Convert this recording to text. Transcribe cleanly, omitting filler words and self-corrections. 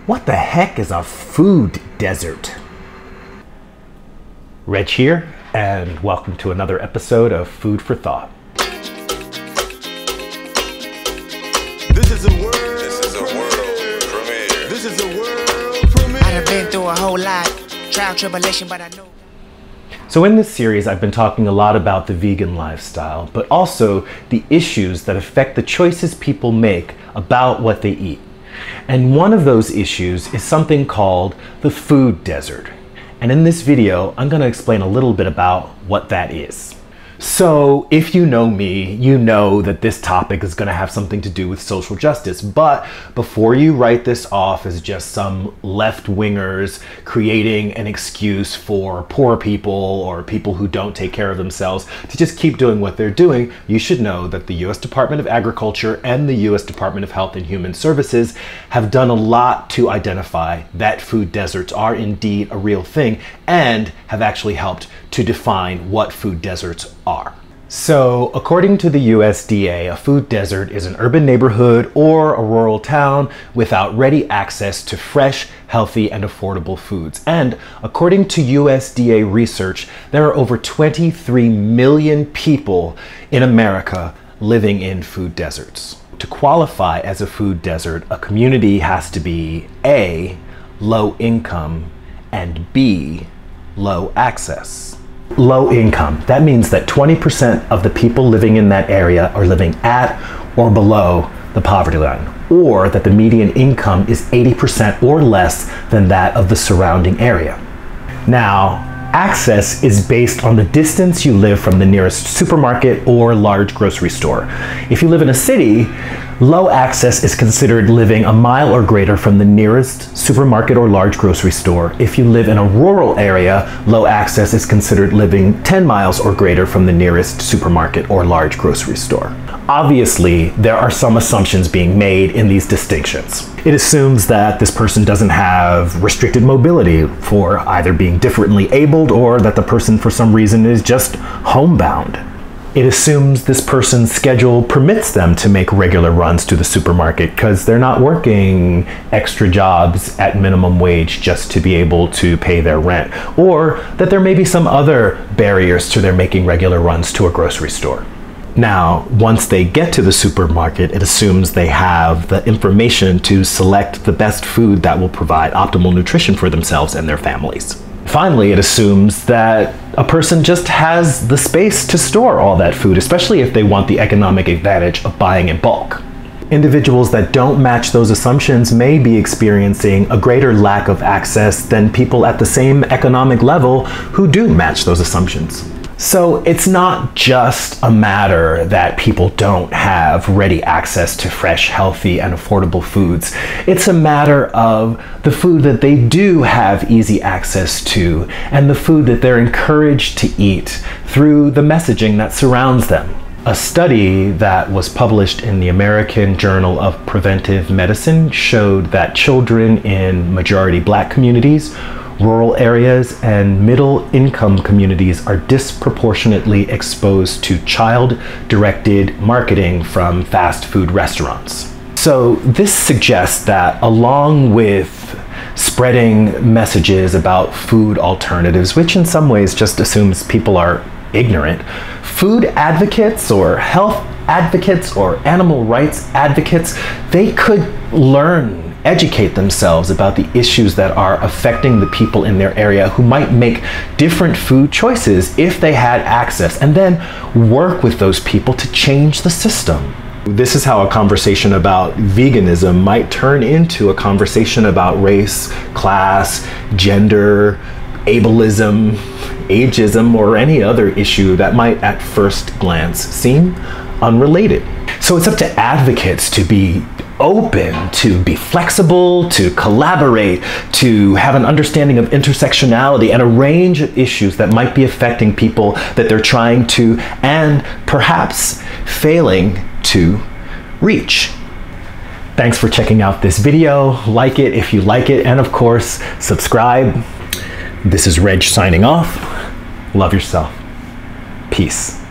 What the heck is a food desert? Reg here, and welcome to another episode of Food for Thought. This is a world premiere. This is a world premiere. I've been through a whole lot, trial, tribulation, but I know. So in this series, I've been talking a lot about the vegan lifestyle, but also the issues that affect the choices people make about what they eat. And one of those issues is something called the food desert. And in this video, I'm going to explain a little bit about what that is. So if you know me, you know that this topic is going to have something to do with social justice. But before you write this off as just some left-wingers creating an excuse for poor people or people who don't take care of themselves to just keep doing what they're doing, you should know that the U.S. Department of Agriculture and the U.S. Department of Health and Human Services have done a lot to identify that food deserts are indeed a real thing and have actually helped to define what food deserts are. So, according to the USDA, a food desert is an urban neighborhood or a rural town without ready access to fresh, healthy, and affordable foods. And according to USDA research, there are over 23 million people in America living in food deserts. To qualify as a food desert, a community has to be A, low income, and B, low access. Low income, that means that 20% of the people living in that area are living at or below the poverty line, or that the median income is 80% or less than that of the surrounding area. Now, access is based on the distance you live from the nearest supermarket or large grocery store. If you live in a city, low access is considered living a mile or greater from the nearest supermarket or large grocery store. If you live in a rural area, low access is considered living 10 miles or greater from the nearest supermarket or large grocery store. Obviously, there are some assumptions being made in these distinctions. It assumes that this person doesn't have restricted mobility for either being differently abled or that the person for some reason is just homebound. It assumes this person's schedule permits them to make regular runs to the supermarket because they're not working extra jobs at minimum wage just to be able to pay their rent, or that there may be some other barriers to their making regular runs to a grocery store. Now, once they get to the supermarket, it assumes they have the information to select the best food that will provide optimal nutrition for themselves and their families. Finally, it assumes that a person just has the space to store all that food, especially if they want the economic advantage of buying in bulk. Individuals that don't match those assumptions may be experiencing a greater lack of access than people at the same economic level who do match those assumptions. So it's not just a matter that people don't have ready access to fresh, healthy, and affordable foods. It's a matter of the food that they do have easy access to and the food that they're encouraged to eat through the messaging that surrounds them. A study that was published in the American Journal of Preventive Medicine showed that children in majority Black communities, rural areas, and middle-income communities are disproportionately exposed to child-directed marketing from fast food restaurants. So this suggests that along with spreading messages about food alternatives, which in some ways just assumes people are ignorant, food advocates or health advocates or animal rights advocates, they could educate themselves about the issues that are affecting the people in their area who might make different food choices if they had access, and then work with those people to change the system. This is how a conversation about veganism might turn into a conversation about race, class, gender, ableism, ageism, or any other issue that might at first glance seem unrelated. So it's up to advocates to be open, to be flexible, to collaborate, to have an understanding of intersectionality and a range of issues that might be affecting people that they're trying to and perhaps failing to reach. Thanks for checking out this video. Like it if you like it, and of course, subscribe. This is Reg signing off. Love yourself. Peace.